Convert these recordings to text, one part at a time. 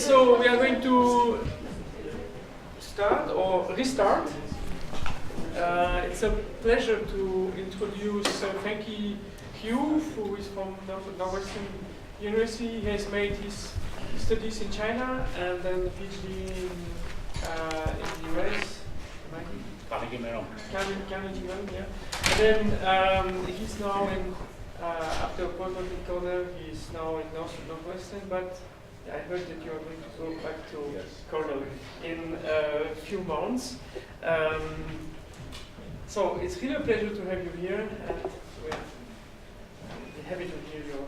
so we are going to start or restart. It's a pleasure to introduce Fengqi You, who is from Northwestern University. He has made his studies in China and then a PhD in the US. Carnegie Mellon, yeah. And then he's now in, after a postdoc in Cornell, he's now in Northwestern, but I heard that you are going to go back to Cornell in a few months. So it's really a pleasure to have you here, and we're happy to hear your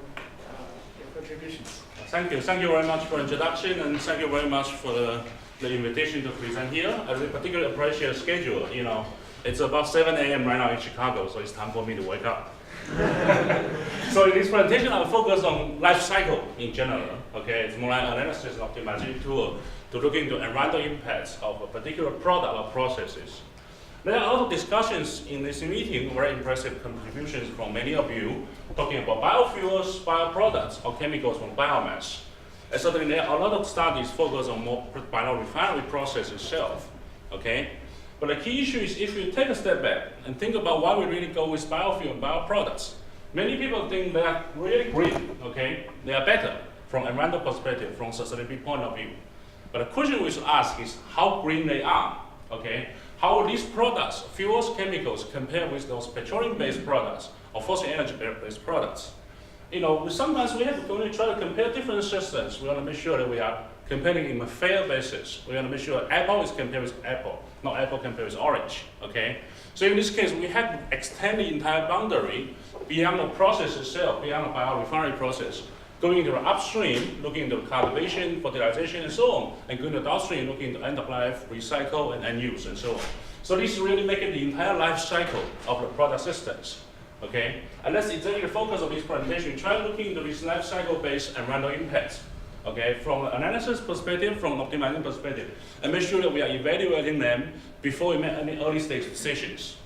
contributions. Thank you very much for the introduction, and thank you very much for the invitation to present here. I really particularly appreciate the schedule. You know, it's about 7 a.m. right now in Chicago, so it's time for me to wake up. So in this presentation, I'll focus on life cycle in general. Okay, it's more like analysis and optimization tool to look into environmental impacts of a particular product or processes. There are a lot of discussions in this meeting, very impressive contributions from many of you, talking about biofuels, bioproducts, or chemicals from biomass. And certainly there are a lot of studies focused on more biorefinery process itself, okay? But the key issue is if you take a step back and think about why we really go with biofuel and bioproducts, many people think they are really green, okay? They are better from environmental perspective, from sustainability point of view. But the question we should ask is how green they are, okay? How these products, fuels, chemicals, compare with those petroleum-based products or fossil energy-based products? You know, sometimes we have to only try to compare different systems. We want to make sure that we are comparing in a fair basis. We want to make sure apple is compared with apple, not apple compared with orange, okay? So in this case, we have to extend the entire boundary beyond the process itself, beyond the biorefinery process, going into the upstream, looking into cultivation, fertilization, and so on, and going to the downstream, looking into end of life, recycle, and end use, and so on. So this is really making the entire life cycle of the product systems. Okay, and that's exactly the focus of this presentation. Try looking into this life cycle-based environmental impacts. Okay, from an analysis perspective, from an optimizing perspective, and make sure that we are evaluating them before we make any early stage decisions.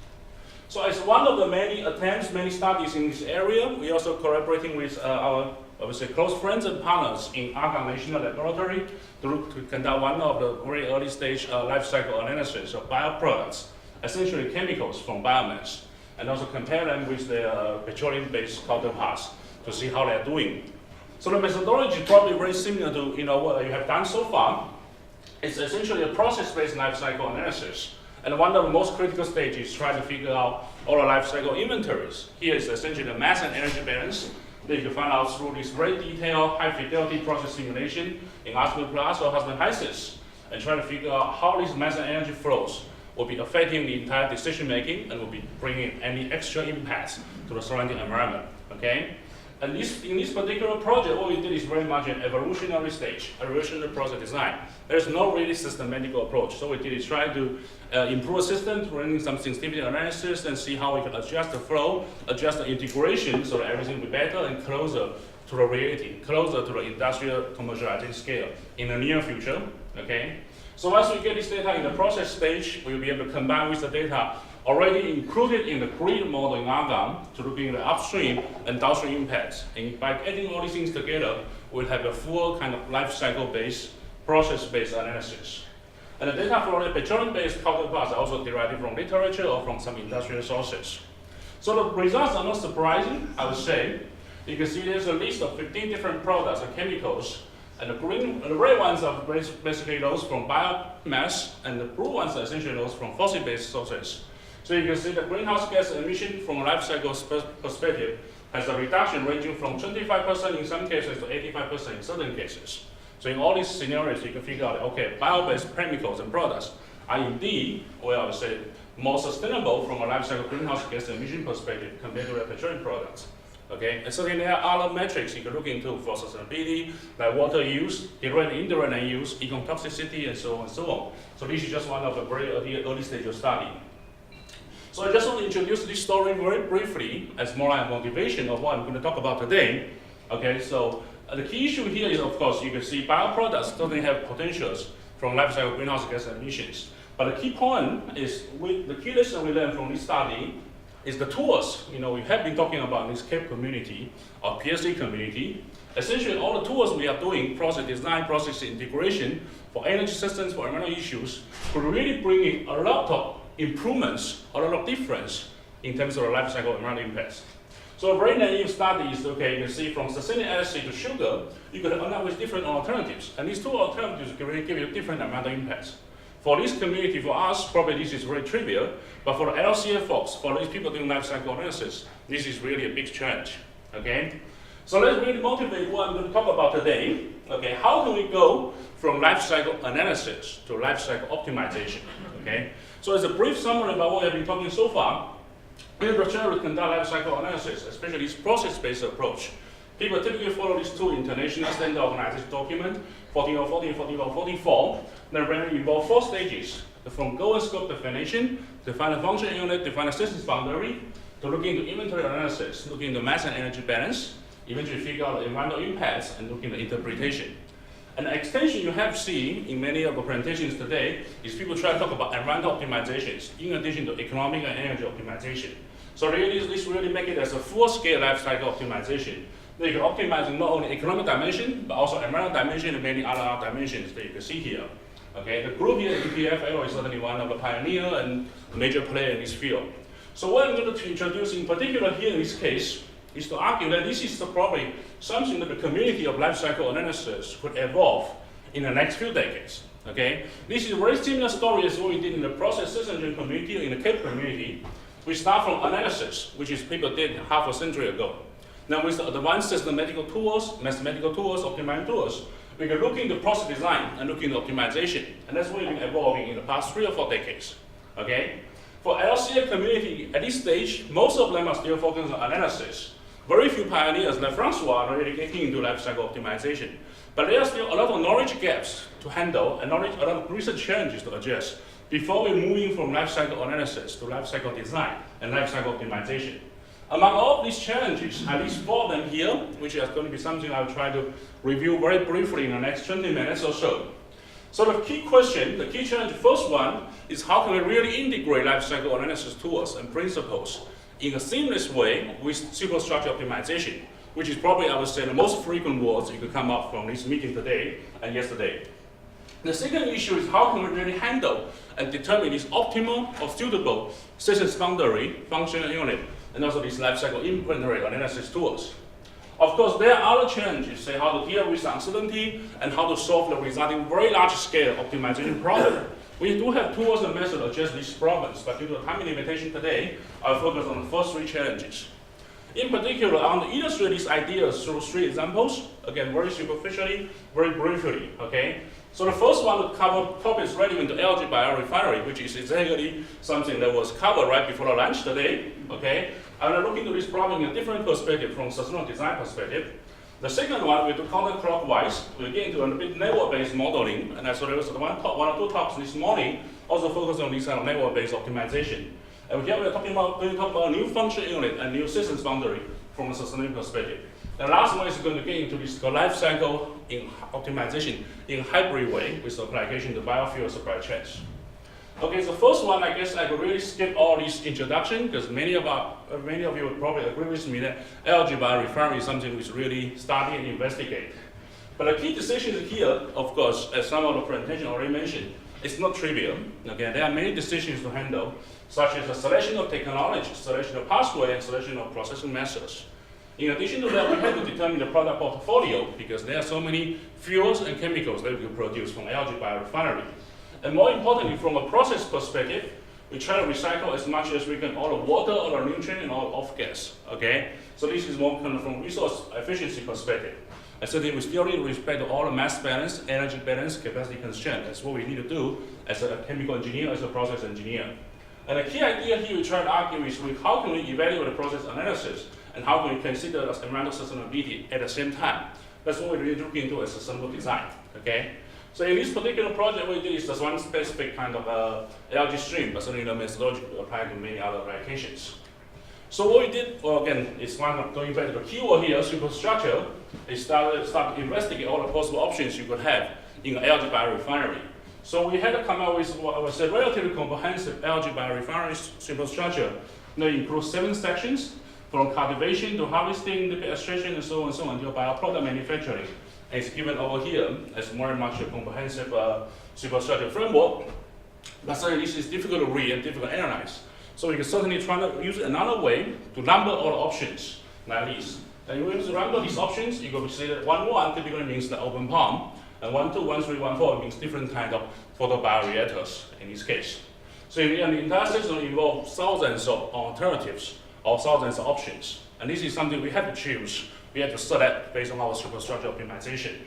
So as one of the many attempts, many studies in this area, we also collaborating with our, I would say, close friends and partners in Algal National Laboratory to conduct one of the very early stage life cycle analysis of bioproducts, essentially chemicals from biomass, and also compare them with their petroleum-based counterparts to see how they're doing. So the methodology is probably very similar to what you have done so far. It's essentially a process-based life cycle analysis. And one of the most critical stages is trying to figure out all the life cycle inventories. Here is essentially the mass and energy balance that you can find out through this very detailed, high-fidelity process simulation in Husband Plus or Husband HYSYS, and trying to figure out how these mass and energy flows will be affecting the entire decision-making and will be bringing any extra impacts to the surrounding environment, okay? And in this particular project, what we did is very much an evolutionary stage, evolutionary process design. There's no really systematic approach. So what we did is try to improve a system, running some sensitivity analysis, and see how we can adjust the flow, adjust the integration so that everything will be better and closer to the reality, closer to the industrial commercialization scale in the near future, okay? So once we get this data in the process stage, we'll be able to combine with the data already included in the grid model in Algal to look into the upstream and downstream impacts. And by getting all these things together, we'll have a full kind of life cycle-based, process-based analysis. And the data from the petroleum-based counterparts are also derived from literature or from some industrial sources. So the results are not surprising, I would say. You can see there's a list of 15 different products and chemicals. And the red ones are basically those from biomass, and the blue ones are essentially those from fossil-based sources. So you can see the greenhouse gas emission from a life cycle perspective has a reduction ranging from 25% in some cases to 85% in certain cases. So in all these scenarios, you can figure out, okay, bio-based chemicals and products are indeed, well, I would say, more sustainable from a life cycle greenhouse gas emission perspective compared to the petroleum products. Okay, and so then there are other metrics you can look into for sustainability, like water use, direct and indirect land use, econ toxicity, and so on and so on. So this is just one of the very early stage of study. So I just want to introduce this story very briefly as more like a motivation of what I'm going to talk about today. Okay, so the key issue here is, of course, you can see bioproducts certainly have potentials from life cycle greenhouse gas emissions. But the key point is, the key lesson we learned from this study is the tools. We have been talking about in this CAPE community or PSC community, Essentially, all the tools we are doing, process design, process integration, for energy systems, for environmental issues, could really bring in a lot of improvements, a lot of difference in terms of the life cycle environmental impacts. So a very naive study is, okay, you can see from sustained acid to sugar, you could end up with different alternatives. And these two alternatives can really give you different environmental impacts. For this community, for us, probably this is very trivial, but for the LCA folks, for these people doing life cycle analysis, this is really a big challenge, okay? So let's really motivate what I'm going to talk about today. Okay, how can we go from life cycle analysis to life cycle optimization? Okay, so as a brief summary about what I've been talking so far, in the to conduct life cycle analysis, especially this process-based approach, people typically follow these two international standard organization documents, 14040 and 14044. They really involve 4 stages: from goal and scope definition, define a function unit, define a systems boundary, to look into inventory analysis, look into mass and energy balance, eventually figure out the environmental impacts and look into interpretation. An extension you have seen in many of the presentations today is people try to talk about environmental optimizations in addition to economic and energy optimization. So really, this really make it as a full-scale life cycle optimization. Then you can optimize in not only economic dimension, but also environmental dimension and many other dimensions that you can see here. Okay, the group here, EPFL, is certainly one of the pioneer and major player in this field. So what I'm going to introduce in particular here in this case is to argue that this is probably something that the community of life cycle analysis could evolve in the next few decades. Okay, this is a very similar story as what we did in the process systems community or in the CAPE community. We start from analysis, which is people did half a century ago. Now with the advanced systematical tools, mathematical tools, optimizing tools, we can look into process design and look into optimization, and that's what we've been evolving in the past 3 or 4 decades. Okay, for LCA community at this stage, most of them are still focused on analysis. Very few pioneers like Francois are really getting into life cycle optimization. But there are still a lot of knowledge gaps to handle and a lot of research challenges to address before we're moving from life cycle analysis to life cycle design and life cycle optimization. Among all these challenges, at least 4 of them here, which is going to be something I'll try to review very briefly in the next 20 minutes or so. So the key question, the key challenge, first one, is how can we really integrate life cycle analysis tools and principles in a seamless way with superstructure optimization, which is probably, I would say, the most frequent words you could come up from this meeting today and yesterday. The second issue is how can we really handle and determine this optimal or suitable systems boundary, functional unit, and also these life cycle inventory analysis tools. Of course, there are other challenges, say how to deal with uncertainty and how to solve the resulting very large scale optimization problem. We do have tools and methods to address these problems, but due to time limitation today, I'll focus on the first 3 challenges. In particular, I want to illustrate these ideas through 3 examples, again, very superficially, very briefly, okay? So the first one to cover topics relevant to Algae Biorefinery, which is exactly something that was covered right before the lunch today, okay? I'm going to look into this problem in a different perspective, from sustainable design perspective. The second one, we do counterclockwise. We get into a bit network-based modeling, and so there was one or two talks this morning also focused on this kind of network-based optimization. And here we're going to talk about a new function unit and new systems boundary from a sustainability perspective. The last one is going to get into this life cycle in optimization in a hybrid way with application to biofuel supply chains. Okay, so first one, I guess I could really skip all this introduction because many of you would probably agree with me that Algae Biorefinery is something we should really study and investigate. But the key decisions here, of course, as some of the presentation already mentioned, it's not trivial. Okay, there are many decisions to handle, such as the selection of technology, selection of pathway, and selection of processing methods. In addition to that, we have to determine the product portfolio because there are so many fuels and chemicals that we can produce from Algae Biorefinery. And more importantly, from a process perspective, we try to recycle as much as we can all the water, all the nutrient, and all the off-gas, okay? So this is more kind of from resource efficiency perspective. I said we still need to respect all the mass balance, energy balance, capacity constraint. That's what we need to do as a chemical engineer, as a process engineer. And the key idea here we try to argue is how can we evaluate the process analysis and how can we consider environmental sustainability at the same time. That's what we're really looking into as sustainable design, okay? So in this particular project, what we did is just one specific kind of algae stream, but certainly the methodology applied to many other applications. So what we did, well, again, is one of going back to the keyword here, superstructure, is start to investigate all the possible options you could have in an algae biorefinery. So we had to come up with what I would say relatively comprehensive algae biorefinery superstructure that includes 7 sections. from cultivation to harvesting, liquid extraction, and so on until bioproduct manufacturing. And it's given over here as very much a comprehensive superstructure framework. But certainly this is difficult to read and difficult to analyze. So we can certainly try to use another way to number all the options like this. And when you number these options, you can see that 1, typically means the open palm, and 1, 2, 1, 3, 1, 4 means different kind of photobioreactors in this case. So in the end, the entire system involves thousands of alternatives or thousands of options. And this is something we have to choose. We have to select based on our superstructure optimization.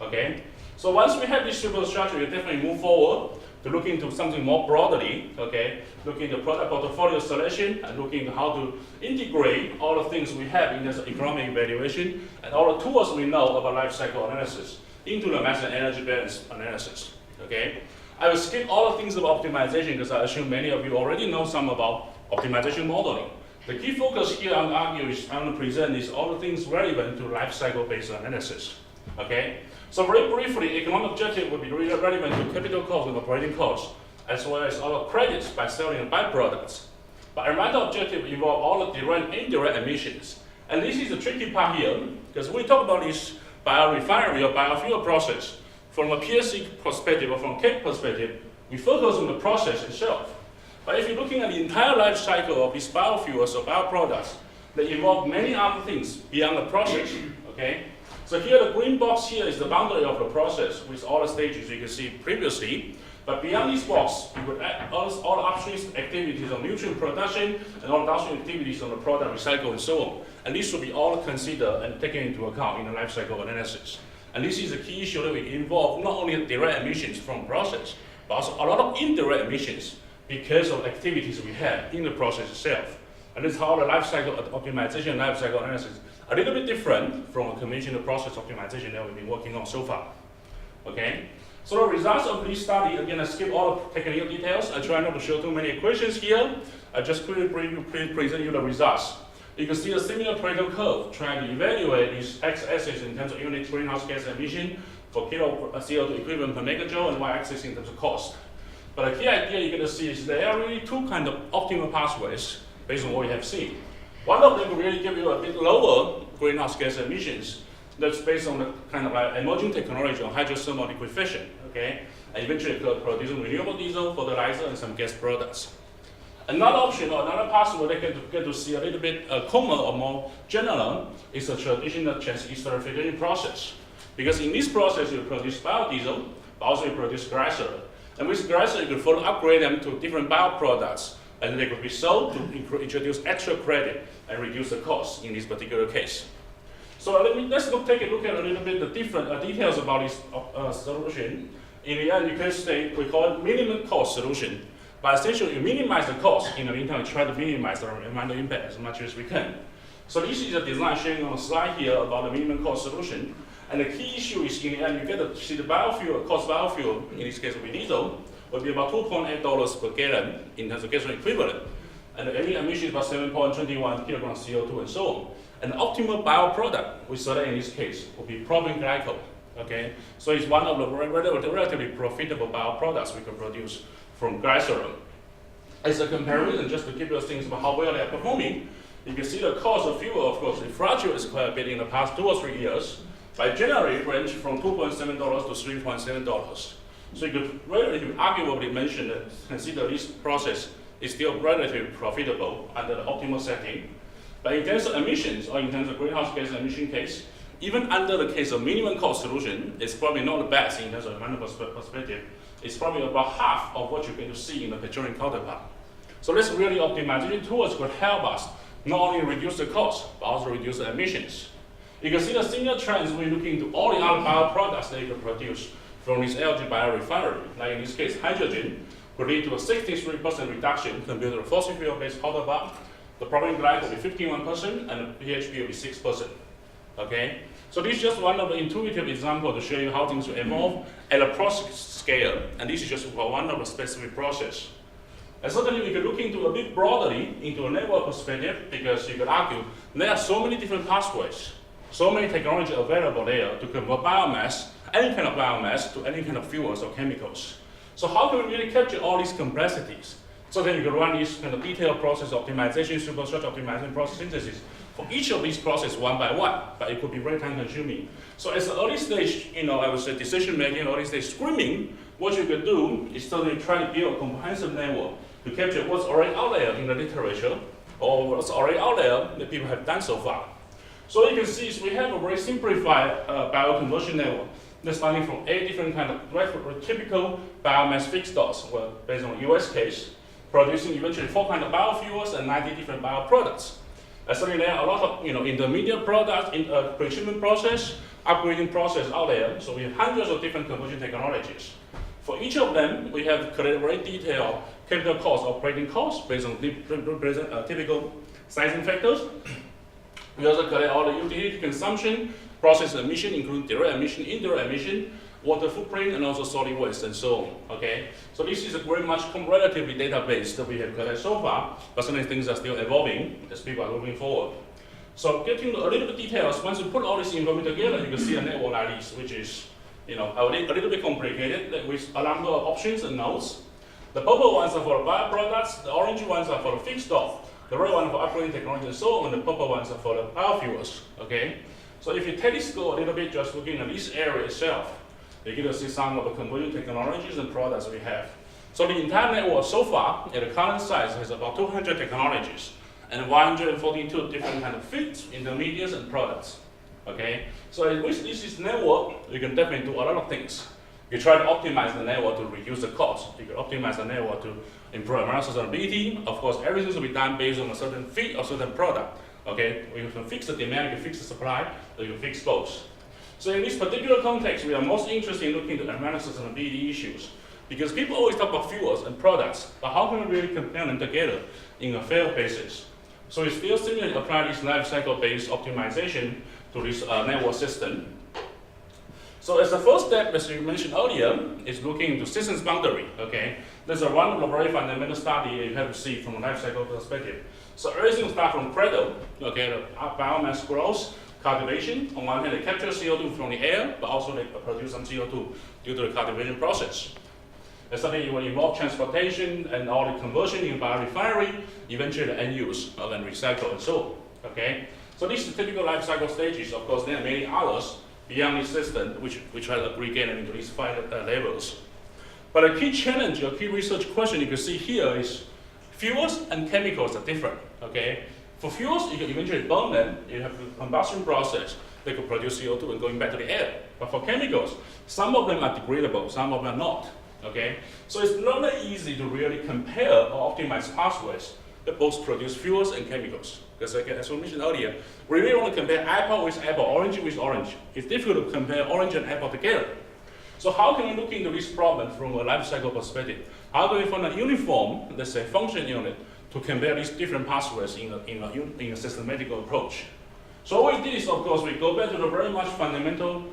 Okay? So once we have this superstructure, we definitely move forward to look into something more broadly, okay? Look into product portfolio selection and look into how to integrate all the things we have in terms of economic evaluation and all the tools we know about life cycle analysis into the mass and energy balance analysis, okay? I will skip all the things about optimization because I assume many of you already know some about optimization modeling. The key focus here I'm going to present is all the things relevant to life cycle based analysis, okay? So very briefly, economic objective would be relevant to capital cost and operating costs, as well as all the credits by selling byproducts. But environmental objective involve all the direct and indirect emissions. And this is the tricky part here, because we talk about this biorefinery or biofuel process. From a PSC perspective or from CAPE perspective, we focus on the process itself. But if you're looking at the entire life cycle of these biofuels or bioproducts, they involve many other things beyond the process, okay? So here, the green box here is the boundary of the process with all the stages you can see previously. But beyond this box, you would add all the upstream activities on nutrient production and all the downstream activities on the product recycle and so on. And this should be all considered and taken into account in the life cycle analysis. And this is a key issue that we involve not only direct emissions from process, but also a lot of indirect emissions because of activities we have in the process itself. And this is how the life cycle optimization, life cycle analysis a little bit different from a conventional process optimization that we've been working on so far. Okay? So the results of this study, again, I skip all the technical details. I try not to show too many equations here. I just quickly present you the results. You can see a similar Pareto curve trying to evaluate these x-axis in terms of unit greenhouse gas emission for kilo CO2 equivalent per megajoule and y-axis in terms of cost. But the key idea you're going to see is there are really two kind of optimal pathways based on what we have seen. One of them will really give you a bit lower greenhouse gas emissions. That's based on the kind of like emerging technology on hydrothermal liquefaction, okay? And eventually producing renewable diesel, fertilizer, and some gas products. Another option or another pathway that get to see a little bit common or more general is the traditional esterification process. Because in this process, you produce biodiesel, but also you produce glycerol. And with glycerol, you can further upgrade them to different bioproducts, and they could be sold to introduce extra credit and reduce the cost in this particular case. So let's take a look at a little bit the different details about this solution. In the end, you can say we call it minimum cost solution. But essentially, you minimize the cost. In the meantime, you try to minimize the environmental impact as much as we can. So this is a design showing on the slide here about the minimum cost solution. And the key issue is in the end, you get to see the biofuel, cost biofuel, in this case will be diesel, will be about $2.8 per gallon in terms of gasoline equivalent. And the emission is about 7.21 kilograms CO2 and so on. An optimal bioproduct we select in this case will be propylene glycol. Okay? So it's one of the relatively profitable bioproducts we can produce from glycerol. As a comparison, just to give you things about how well they are performing, you can see the cost of fuel, of course, it fluctuates quite a bit in the past 2 or 3 years. By January, it ranged from $2.7 to $3.7. So you could relatively arguably mention that consider this process is still relatively profitable under the optimal setting. But in terms of emissions, or in terms of greenhouse gas emission case, even under the case of minimum cost solution, it's probably not the best in terms of environmental perspective. It's probably about half of what you're going to see in the petroleum counterpart. So this really optimization tools could help us not only reduce the cost, but also reduce the emissions. You can see the similar trends when you look into all the other bioproducts that you can produce from this algae biorefinery. Like in this case, hydrogen could lead to a 63% reduction compared to the fossil fuel-based counterpart. The propylene glycol will be 51%, and the PHP will be 6%. Okay? So this is just one of the intuitive examples to show you how things will evolve at a process scale, and this is just one of the specific process. And certainly we can look into a bit broadly into a network perspective, because you could argue there are so many different pathways, so many technology available there to convert biomass, any kind of biomass, to any kind of fuels or chemicals. So how can we really capture all these complexities So then you can run this kind of detailed process optimization, superstructure optimization, process synthesis for each of these processes one by one, but it could be very time consuming. So as the early stage, I would say decision making, early stage screening, what you could do is certainly try to build a comprehensive network to capture what's already out there in the literature or what's already out there that people have done so far. So you can see we have a very simplified bioconversion network that's starting from 8 different kind of typical biomass feedstocks, well, based on the US case, producing eventually 4 kinds of biofuels and 90 different bioproducts. Certainly there are a lot of intermediate products in a pre-treatment process, upgrading process out there. So we have hundreds of different conversion technologies. For each of them, we have created very detailed capital cost, operating costs based on typical sizing factors. We also collect all the utility consumption, process emission, including direct emission, indirect emission, water footprint, and also solid waste, and so on. Okay, so this is a very much relatively database that we have collected so far, but some of these things are still evolving as people are moving forward. So getting a little bit details, once you put all this information together, you can see a network like this, which is a little bit complicated with a number of options and nodes. The purple ones are for the bioproducts, the orange ones are for the feedstock, the red one for upgrading technology and so on, and the purple ones are for the biofuels. Okay, so if you telescope a little bit, just looking at this area itself, you get to see some of the conversion technologies and products we have. So the entire network so far, at the current size, has about 200 technologies and 142 different kind of feeds, intermediates, and products. Okay, so with this network, you can definitely do a lot of things. You try to optimize the network to reduce the cost. You can optimize the network to improve environmental sustainability. Of course, everything will be done based on a certain feed or certain product. Okay, you can fix the demand, you can fix the supply, or you can fix both. So in this particular context, we are most interested in looking at environmental sustainability issues, because people always talk about fuels and products, but how can we really compare them together in a fair basis? So we still similarly apply this life cycle-based optimization to this network system. So as the first step, as you mentioned earlier, is looking into systems boundary. Okay, there's one of the very fundamental study you have to see from a life cycle perspective. So everything starts from cradle. Okay, the biomass growth, cultivation. On one hand, they capture CO2 from the air, but also they produce some CO2 due to the cultivation process. And suddenly it will involve transportation and all the conversion in biorefinery, eventually the end use, and recycle and so on. Okay, so these are the typical life cycle stages. Of course, there are many others beyond this system, which we try to aggregate into these 5 levels. But a key challenge, a key research question you can see here is fuels and chemicals are different. Okay, for fuels, you can eventually burn them. You have the combustion process. They could produce CO2 and going back to the air. But for chemicals, some of them are degradable, some of them are not. Okay, so it's not that easy to really compare or optimize pathways that both produce fuels and chemicals. Because again, as we mentioned earlier, we really want to compare apple with apple, orange with orange. It's difficult to compare orange and apple together. So how can we look into this problem from a life cycle perspective? How do we find a uniform, let's say, function unit to compare these different pathways in a systematic approach? So what we did is, of course, we go back to the very much fundamental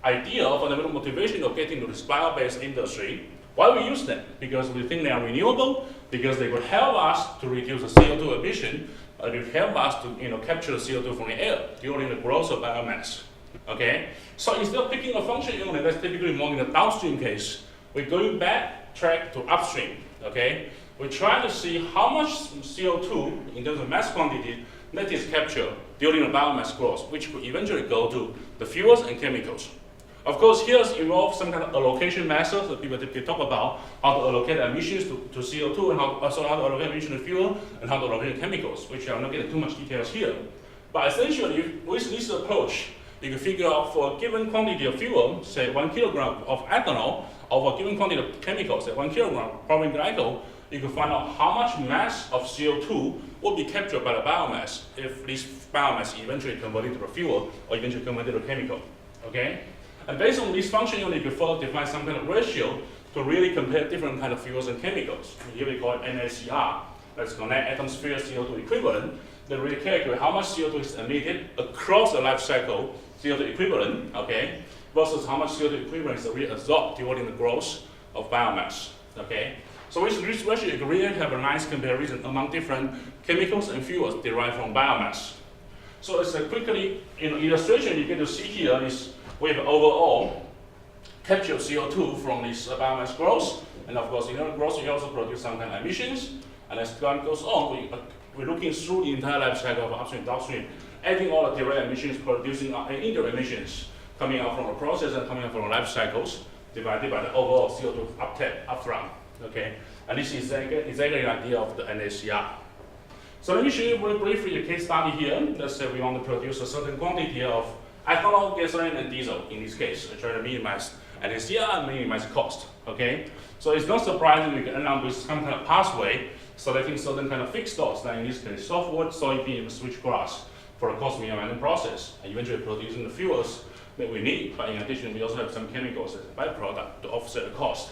idea, fundamental motivation of getting to this bio-based industry. Why we use them? Because we think they are renewable, because they will help us to reduce the CO2 emission, they will help us to capture the CO2 from the air during the growth of biomass. Okay? So instead of picking a function unit that's typically more in the downstream case, we're going back track to upstream. Okay? We try to see how much CO2 in terms of mass quantity that is captured during the biomass growth, which will eventually go to the fuels and chemicals. Of course, here involves some kind of allocation method that people typically talk about, how to allocate emissions to CO2, and how to allocate emissions to fuel, and how to allocate chemicals, which I'm not getting too much details here. But essentially, with this approach, you can figure out for a given quantity of fuel, say 1 kilogram of ethanol, or for a given quantity of chemicals, say 1 kilogram of propylene glycol, you can find out how much mass of CO2 will be captured by the biomass if this biomass eventually converted to the fuel or eventually converted to chemical. Okay? And based on this function unit, you can further define some kind of ratio to really compare different kind of fuels and chemicals. Here we call it NACR. That's connect atmosphere CO2 equivalent. That really calculate how much CO2 is emitted across the life cycle CO2 equivalent, okay, versus how much CO2 equivalent is really absorbed during the growth of biomass. Okay. So with this ratio, you can really have a nice comparison among different chemicals and fuels derived from biomass. So as a quickly illustration, you get to see here is we have overall captured CO2 from this biomass growth, and of course, in the growth, you also produce some kind of emissions. And as time goes on, we're looking through the entire life cycle of upstream and downstream, adding all the direct emissions, producing indirect emissions coming out from the process and coming out from the life cycles, divided by the overall CO2 uptake upfront. Okay, and this is exactly an idea of the NACR. So let me show you very briefly a case study here. Let's say we want to produce a certain quantity of ethanol, gasoline, and diesel. In this case, we try to minimize NACR and minimize cost. Okay, so it's not surprising we can end up with some kind of pathway selecting certain kind of feedstocks, like in this case, softwood, soybean, switchgrass, for the cost minimizing process, and eventually producing the fuels that we need. But in addition, we also have some chemicals as a byproduct to offset the cost.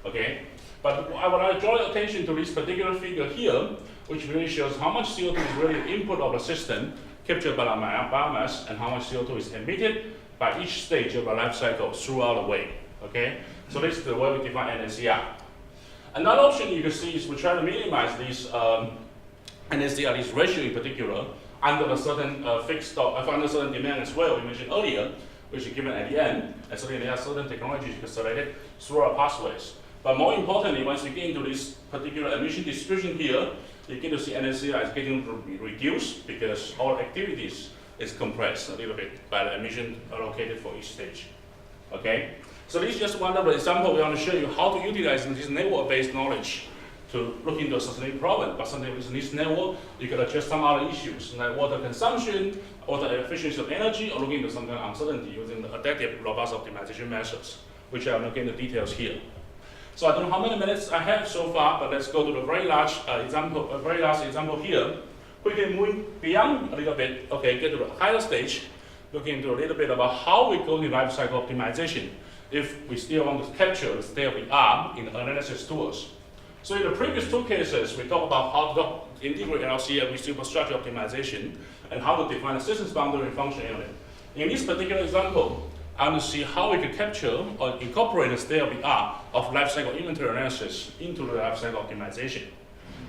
Okay, but I would like to draw your attention to this particular figure here, which really shows how much CO2 is really the input of the system captured by the biomass, and how much CO2 is emitted by each stage of the life cycle throughout the way. Okay, so this is the way we define NACR. Another option you can see is we try to minimize these NACR, this ratio in particular, under a certain fixed stock, under certain demand as well, we mentioned earlier, which is given at the end. And so there are certain technologies you can select it through our pathways. But more importantly, once you get into this particular emission distribution here, you get to see NACR is getting reduced because all activities is compressed a little bit by the emission allocated for each stage. Okay? So this is just one of the examples we want to show you how to utilize this network-based knowledge to look into a sustainability problem. But sometimes in this network, you can address some other issues like water consumption, water efficiency of energy, or looking into some kind of uncertainty using the adaptive robust optimization methods, which I'm not getting the details here. So I don't know how many minutes I have so far, but let's go to the very last example here. Quickly moving beyond a little bit, okay, get to the higher stage, looking into a little bit about how we go to life cycle optimization if we still want to capture the state of the art in the analysis tools. So in the previous two cases, we talked about how to integrate LCA with superstructure optimization and how to define a systems boundary and function unit. In this particular example, I want to see how we can capture or incorporate the state of the art of lifecycle inventory analysis into the lifecycle optimization.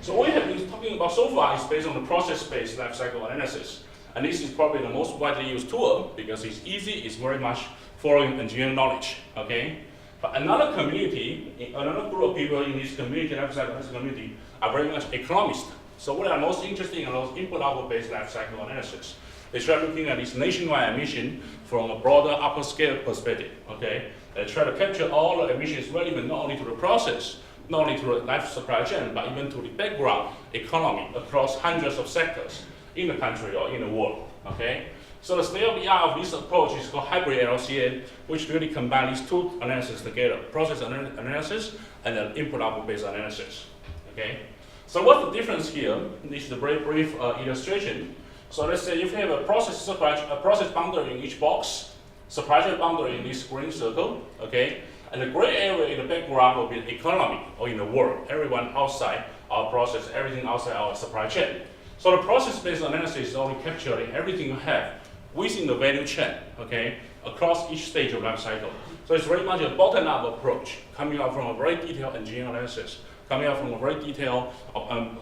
So what we have been talking about so far is based on the process-based lifecycle analysis. And this is probably the most widely used tool because it's easy, it's very much following engineering knowledge, okay? But another community, another group of people in this community, lifecycle analysis community, are very much economists. So what are most interested in those input-output-based lifecycle analysis? They try looking at this nationwide emission from a broader upper scale perspective, okay? They try to capture all the emissions relevant not only to the process, not only to the life supply chain, but even to the background economy across hundreds of sectors in the country or in the world, okay? So the state of the art of this approach is called hybrid LCA, which really combines these two analyses together, process analysis and an input-output-based analysis, okay? So what's the difference here? This is a very brief illustration. So let's say if you have a process boundary in each box, supply chain boundary in this green circle, okay? And the gray area in the background will be the economy or in the world, everyone outside our process, everything outside our supply chain. So the process-based analysis is only capturing everything you have within the value chain, okay, across each stage of life cycle. So it's very much a bottom-up approach, coming out from a very detailed engineering analysis, coming out from a very detailed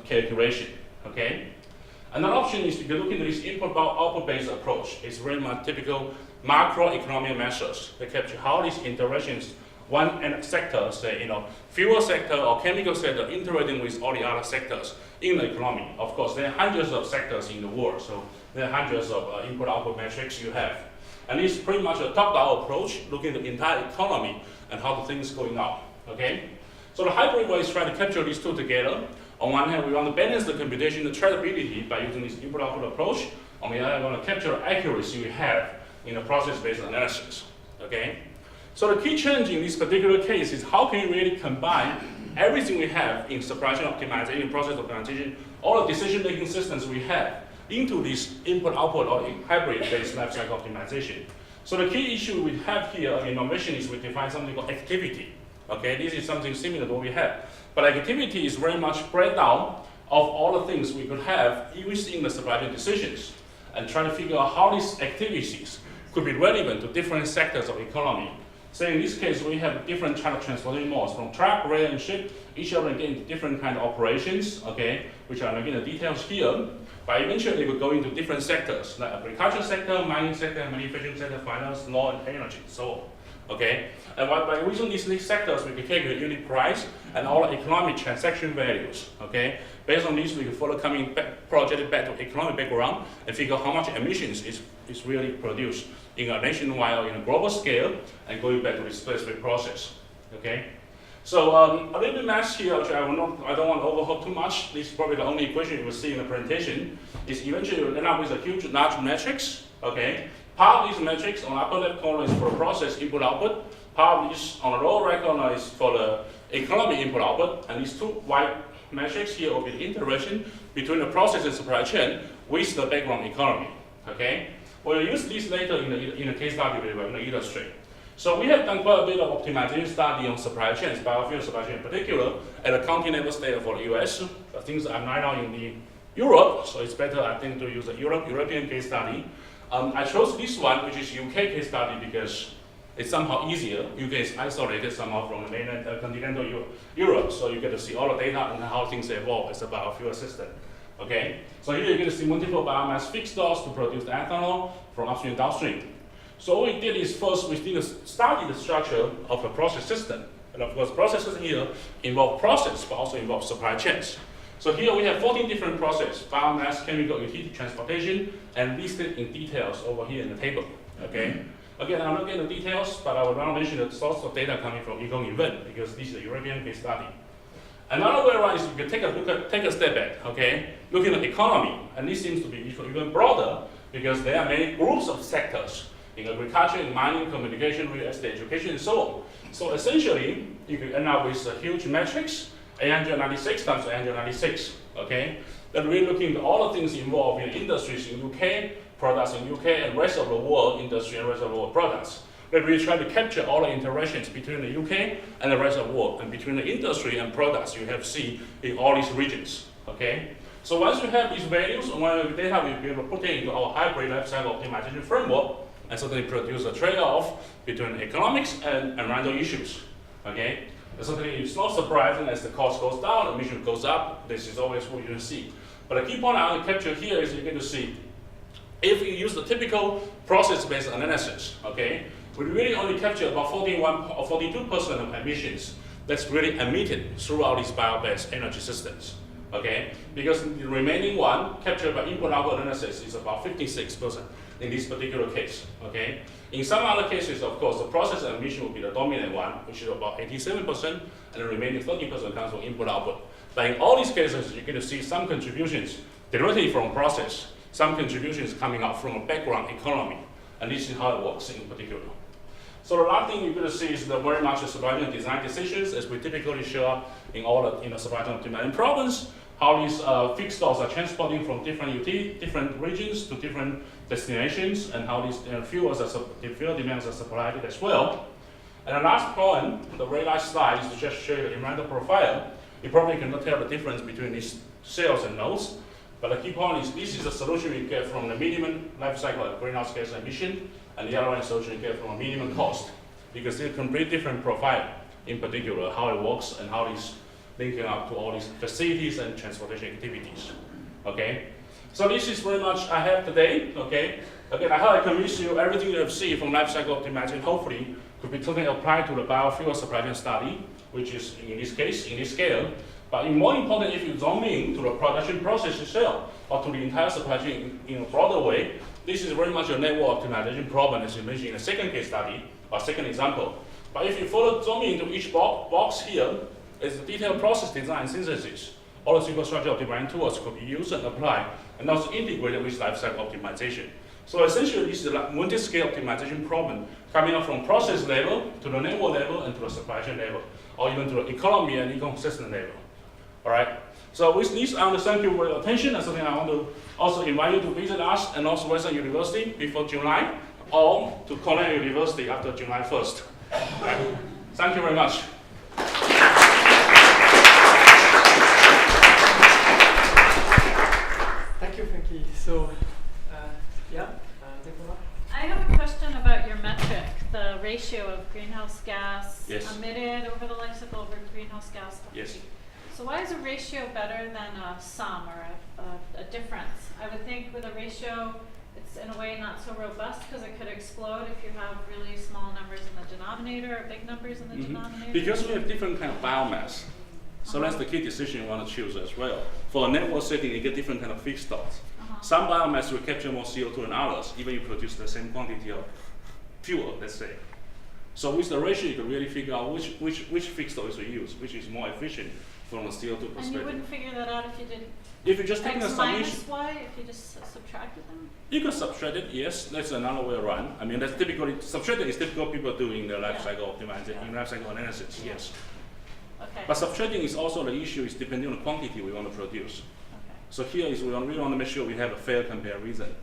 calculation, okay? Another option is you can look into this input-output-based approach. It's very much typical macroeconomic measures that capture how these interactions, one sector, say, fuel sector or chemical sector, interacting with all the other sectors in the economy. Of course, there are hundreds of sectors in the world, so there are hundreds of input-output metrics you have. And it's pretty much a top-down approach, looking at the entire economy and how the things going on, okay? So the hybrid way is trying to capture these two together. On one hand, we want to balance the computational traceability by using this input-output approach. On the other hand, we want to capture the accuracy we have in the process-based analysis, okay? So the key challenge in this particular case is how can we really combine everything we have in supply chain optimization, process optimization, all the decision-making systems we have into this input-output or hybrid-based lifecycle optimization. So the key issue we have here in innovation is we define something called activity. Okay, this is something similar to what we have. But activity is very much breakdown of all the things we could have within the supply chain decisions and trying to figure out how these activities could be relevant to different sectors of economy. So in this case, we have different kind of transportation modes from truck, rail, and ship. Each of them get into different kind of operations, okay, which are again the details here. But eventually, we go into different sectors like agriculture sector, mining sector, manufacturing sector, finance, law, and energy, so on. Okay, and by using these sectors, we can calculate unit price and all the economic transaction values. Okay, based on this, we can further project it back to economic background and figure how much emissions is really produced in a nationwide or in a global scale, and going back to this specific process. Okay, so a little bit math here, which I don't want to overhaul too much. This is probably the only equation you will see in the presentation. Is eventually you'll end up with a huge large matrix. Okay. Part of these metrics on the upper left corner is for the process input output. Part of this on the lower right corner is for the economic input output. And these two white metrics here will be the interaction between the process and supply chain with the background economy. Okay? We'll use this later in the case study we will illustrate. So we have done quite a bit of optimization study on supply chains, biofuel supply chain in particular, at a county level state for the US. Things are right now in Europe, so it's better I think to use a European case study. I chose this one, which is UK case study, because it's somehow easier. UK is isolated somehow from the mainland continental Europe, so you get to see all the data and how things evolve as a biofuel system. Okay, so here you get to see multiple biomass feedstocks to produce the ethanol from upstream and downstream. So what we did is first we did study the structure of the process system, and of course processes here involve process, but also involve supply chains. So here we have 14 different processes: biomass, chemical, utility, transportation, and listed in details over here in the table. Okay. Again, I'm not getting the details, but I will now mention the source of data coming from Event, because this is a European case study. Another way around is you can take a step back. Okay, looking at the economy, and this seems to be even broader because there are many groups of sectors in agriculture, in mining, communication, real estate, education, and so on. So essentially, you can end up with a huge matrix. 896 times 896, okay? Then we're looking at all the things involved in industries in UK, products in UK, and rest of the world industry and rest of the world products. Then we try to capture all the interactions between the UK and the rest of the world, and between the industry and products you have seen in all these regions, okay? So once you have these values and the data, we'll be able to put it into our hybrid lifecycle optimization framework and certainly produce a trade-off between economics and environmental issues, okay? Certainly, it's not surprising as the cost goes down, emission goes up. This is always what you see. But the key point I want to capture here is you get to see if you use the typical process-based analysis, okay, we really only capture about 41 or 42% of emissions that's really emitted throughout these bio-based energy systems, okay? Because the remaining one captured by input-output analysis is about 56% in this particular case, okay? In some other cases, of course, the process emission will be the dominant one, which is about 87%, and the remaining 30% comes from input-output. But in all these cases, you get to see some contributions directly from process, some contributions coming out from a background economy, and this is how it works in particular. So the last thing you're going to see is very much the supply chain design decisions, as we typically show in all the supply chain optimization problems, how these feedstocks are transporting from different regions to different destinations, and how these fuel demands are supplied as well. And the last point, the very last slide, is to just show you the environmental profile. You probably cannot tell the difference between these cells and nodes, but the key point is this is the solution we get from the minimum life cycle of greenhouse gas emission, and the other one is the solution we get from a minimum cost. You can see a complete different profile, in particular, how it works and how it's linking up to all these facilities and transportation activities. Okay? So this is very much I have today. Okay? Again, I hope I convince you everything you have seen from life cycle optimization hopefully could be totally applied to the biofuel supply chain study, which is in this case, in this scale. But more important, if you zoom in to the production process itself, or to the entire supply chain in a broader way, this is very much a network optimization problem, as you mentioned in the second case study, or second example. But if you further zoom into each box here, is the detailed process design synthesis. All the superstructure optimization tools could be used and applied, and also integrated with lifecycle optimization. So essentially, this is a multi-scale optimization problem coming up from process level to the network level and to the supply chain level, or even to the economy and ecosystem level. All right. So with this, I want to thank you for your attention, and something I want to also invite you to visit us and also Western University before July, or to Cornell University after July 1st. All right. Thank you very much. Thank you, Fengqi. So, Deborah? I have a question about your metric, the ratio of greenhouse gas emitted over the life cycle over greenhouse gas. Yes. So why is a ratio better than a sum or a difference? I would think with a ratio, it's in a way not so robust because it could explode if you have really small numbers in the denominator or big numbers in the denominator? Because we have different kind of biomass. So that's the key decision you want to choose as well. For a network setting, you get different kind of feedstocks. Some biomass will capture more CO2 than others, even if you produce the same quantity of fuel, let's say. So with the ratio, you can really figure out which feedstock is used, which is more efficient from a CO2 perspective. And you wouldn't figure that out if you did if you just take the X summation, minus Y, if you just subtracted them? you can subtract it, yes, that's another way around. I mean, that's typically, subtracting is typical people doing the life cycle optimization, in life cycle analysis, yes. Okay. But subtracting is also the issue, is depending on the quantity we want to produce. Okay. So here is we really want to make sure we have a fair comparison. Okay.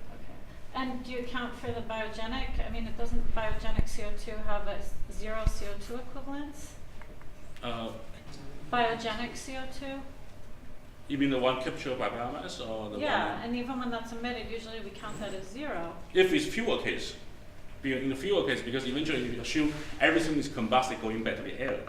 And do you account for the biogenic? I mean, it doesn't biogenic CO2 have a 0 CO2 equivalence? Biogenic CO2? You mean the one captured by biomass or the one? And even when that's emitted, usually we count that as 0. If it's fuel case, in the fuel case, because eventually you assume everything is combusted going back to the air.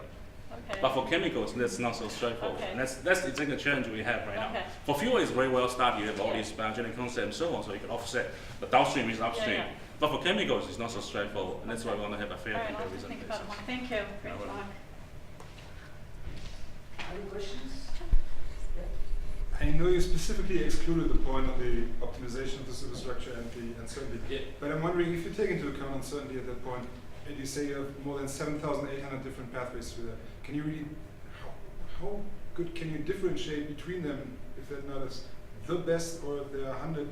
Okay. But for chemicals, that's not so straightforward. Okay. And that's exactly the challenge we have right now. For fuel, it's very well studied. You have all these biogenic concepts and so on, so you can offset the downstream with upstream. But for chemicals, it's not so straightforward, and that's why we want to have a fair comparison. All right, I'll just think about it more. Thank you. Great talk. Any questions? I know you specifically excluded the point on the optimization of the superstructure and the uncertainty, but I'm wondering if you take into account uncertainty at that point, and you say you have more than 7,800 different pathways through that, can you really, how good can you differentiate between them if they're not as the best or if there are 100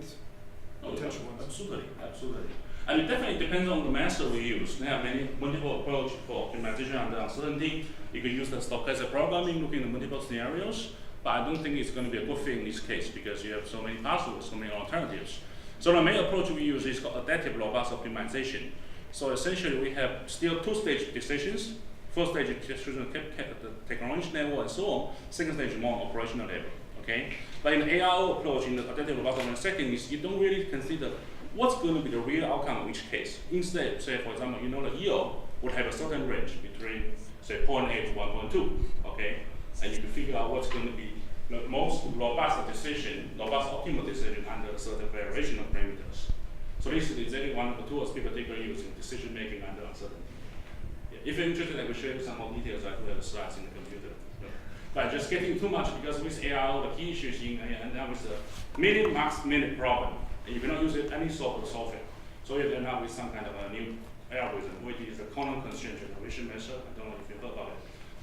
potential ones? Absolutely, absolutely. And it definitely depends on the method we use. There are many multiple approaches for optimization under uncertainty. You can use the stochastic programming, looking at multiple scenarios, but I don't think it's going to be a good fit in this case because you have so many pathways, so many alternatives. So the main approach we use is called adaptive robust optimization. So essentially we have still two-stage decisions. First stage is choosing the technology level and so on. Second stage is more operational level. Okay? But in the ARO approach, in the adaptive robust optimization settings, you don't really consider what's going to be the real outcome of each case. Instead, say for example, you know the yield would have a certain range between say 0.8 to 1.2. Okay? And you can figure out what's going to be the most robust decision, robust optimal decision under a certain variation of parameters. So this is exactly one of the tools people typically use in decision making under uncertainty. Yeah. If you're interested, I will show you some more details. I do have the slides in the computer. Yeah. But just getting too much because with ARO, the key issue is and that was the minute max minute problem. And you cannot use any software to solve it. So you end up with some kind of a new algorithm, which is a column constraint generation method. I don't know if you heard about it.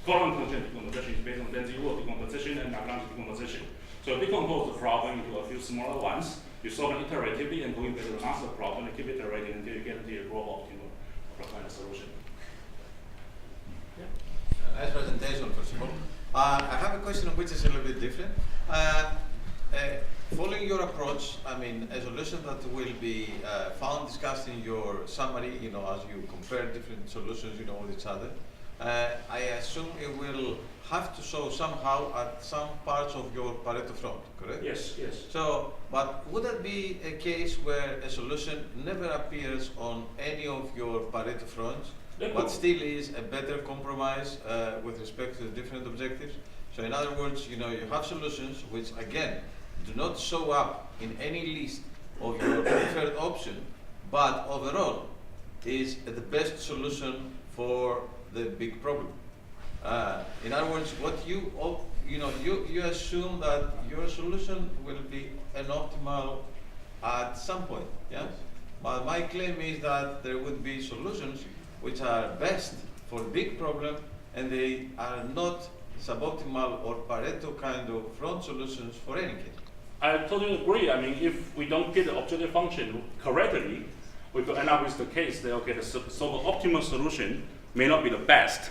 Column constraint decomposition is based on density rule decomposition and Lagrange decomposition. So decompose the problem into a few smaller ones. You solve it iteratively and going back to the master problem and keep iterating until you get to your global optimal kind of solution. Yeah. Nice presentation, first of all. I have a question which is a little bit different. Following your approach, I mean, a solution that will be found discussed in your summary, as you compare different solutions, with each other. I assume it will have to show somehow at some parts of your Pareto front, correct? Yes, yes. So, but would that be a case where a solution never appears on any of your Pareto fronts, but still is a better compromise with respect to the different objectives? So in other words, you have solutions which, again, do not show up in any list of your preferred option, but overall is the best solution for the big problem. In other words, what you assume that your solution will be an optimal at some point, yeah? But my claim is that there would be solutions which are best for the big problem and they are not suboptimal or Pareto kind of front solutions for any case. I totally agree. I mean, if we don't get the objective function correctly, we could end up with the case that, okay, the so-called optimal solution may not be the best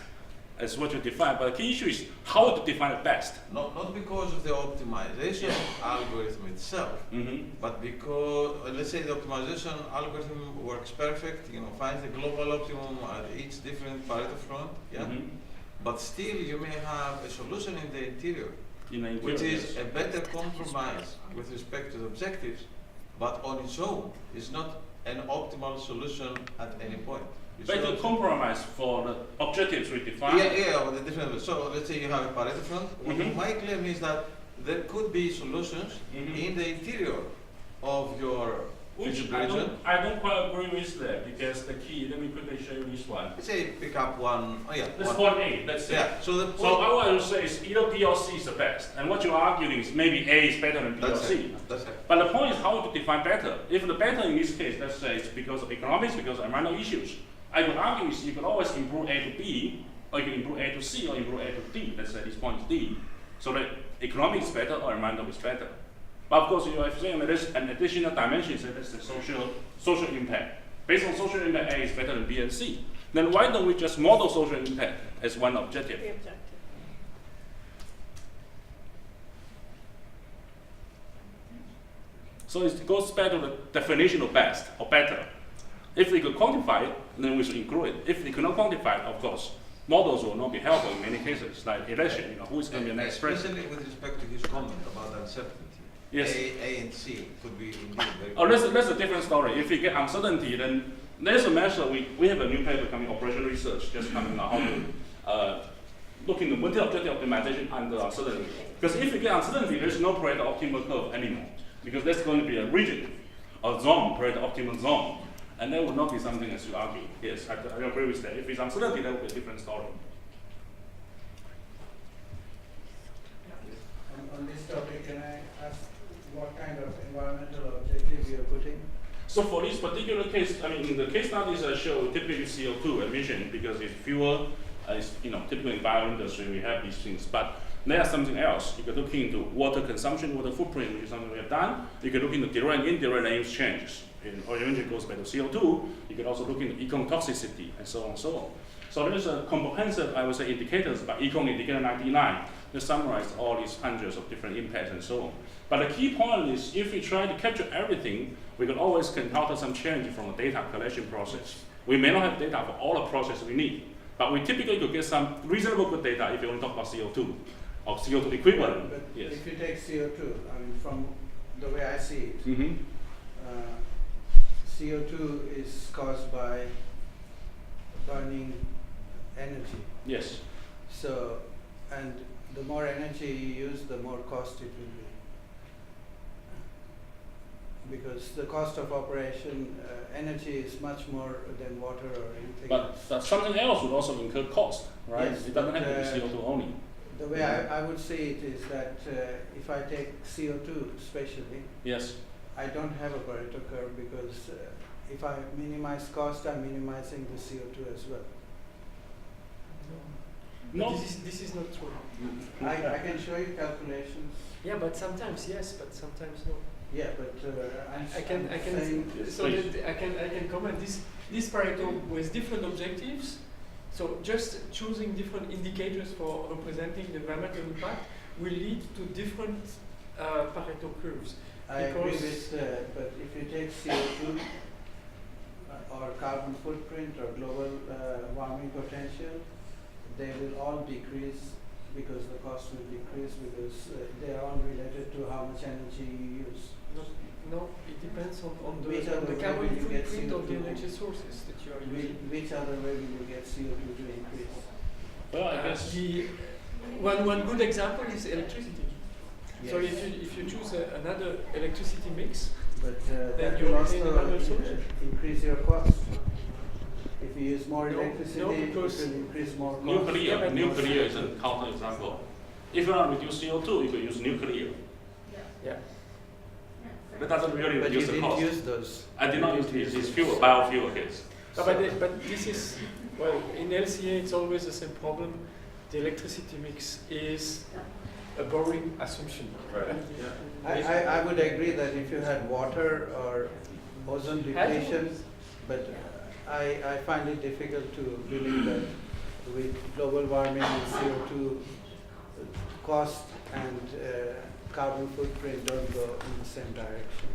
as what you define, but the key issue is how to define the best. Not because of the optimization algorithm itself, but because, let's say the optimization algorithm works perfect, finds the global optimum at each different Pareto front, but still you may have a solution in the interior, which is a better compromise with respect to the objectives, but on its own is not an optimal solution at any point. Better compromise for the objectives we define. Yeah, the different. So let's say you have a Pareto front. My claim is that there could be solutions in the interior of your Which I don't quite agree with that, because the key, let me quickly show you this one. Let's say pick up one, That's point A, that's it. Yeah, so what I would say is either B or C is the best. And what you're arguing is maybe A is better than B or C. That's it. But the point is how to define better. If the better in this case, let's say it's because of economics, because of environmental issues, I could argue is you could always improve A to B, or you can improve A to C, or improve A to D. Let's say this point is D. So that economics is better or environmental is better. But of course, you are saying that there's an additional dimension, so that's the social impact. Based on social impact, A is better than B and C. Then why don't we just model social impact as one objective? The objective. So it goes back to the definition of best or better. If we could quantify it, then we should include it. If we cannot quantify it, of course, models will not be helpful in many cases, like election, who is going to be the next president. Especially with respect to his comment about uncertainty. Yes. A and C could be indeed very Oh, that's a different story. If we get uncertainty, then there's a measure. We have a new paper coming, operational research, just coming out, how to look into multi-objective optimization under uncertainty. Because if we get uncertainty, there's no Pareto optimal curve anymore, because that's going to be a region, a zone, Pareto optimal zone. And that would not be something as you argue. Yes, I agree with that. If it's uncertainty, that would be a different story. On this topic, can I ask what kind of environmental objectives you're putting? So for this particular case, I mean, in the case studies I show typically CO2 emission because it's fewer, typically in bioindustry we have these things. But there's something else. You can look into water consumption, water footprint, which is something we have done. You can look into direct and indirect land use changes. Or eventually goes back to CO2. You can also look into econ toxicity and so on and so on. So there's a comprehensive, I would say, indicators by Econ Indicator 99 that summarize all these hundreds of different impacts and so on. But the key point is, if we try to capture everything, we can always encounter some change from the data collection process. We may not have data for all the processes we need, but we typically could get some reasonable good data if you want to talk about CO2 or CO2 equivalent. But yes. If you take CO2, I mean, from the way I see it, CO2 is caused by burning energy. Yes. So, and the more energy you use, the more cost it will be. Because the cost of operation, energy is much more than water or anything else. But something else would also incur cost, right? Yes, it doesn't have to be CO2 only. The way I would see it is that if I take CO2 especially, yes. I don't have a Pareto curve because if I minimize cost, I'm minimizing the CO2 as well. No. This is not true. I can show you calculations. Yeah, but sometimes yes, but sometimes no. Yeah, but I can comment this Pareto with different objectives. So just choosing different indicators for representing the environmental impact will lead to different Pareto curves. I agree with that, but if you take CO2 or carbon footprint or global warming potential, they will all decrease because the cost will decrease because they are all related to how much energy you use. No, it depends on Which the other carbon way will you get footprint of the CO2? energy sources that you are using. Which other way will you get CO2 to increase? Well, I guess one good example is electricity. Yes. So if you choose another electricity mix, but then that you will obtain another also solution. increase your cost. If you use more No, electricity, no, it because will increase more cost. nuclear is a counter example. If you want to reduce CO2, you could use nuclear. Yeah. That doesn't really But reduce you the didn't cost. use those. I did not use this fuel, biofuel case. But this is, well, in LCA it's always the same problem. The electricity mix is a boring assumption. Right. I would agree that if you had water or ozone depletion, but I find it difficult to believe that with global warming and CO2 cost and carbon footprint don't go in the same direction.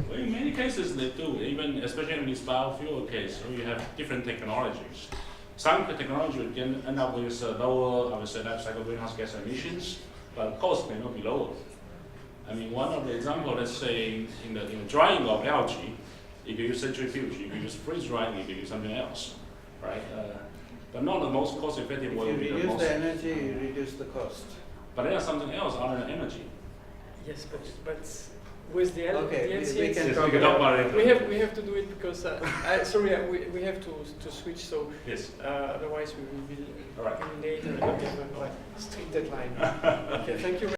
Well, in many cases they do, even especially in this biofuel case, where you have different technologies. Some technology will end up with lower, I would say, life cycle greenhouse gas emissions, but cost may not be lower. I mean, one of the examples, let's say, in the drying of algae, you can use centrifuge, you can use freeze drying, you can use something else, right? But not the most cost-effective way. If you reduce the energy, you reduce the cost. But there's something else other than energy. Yes, but with the Okay, the we LCA. can Yes, talk we can about talk about it. We have to do it because sorry, we have to switch. So Yes. otherwise we will be All right. late and we have a strict deadline. Okay, thank you.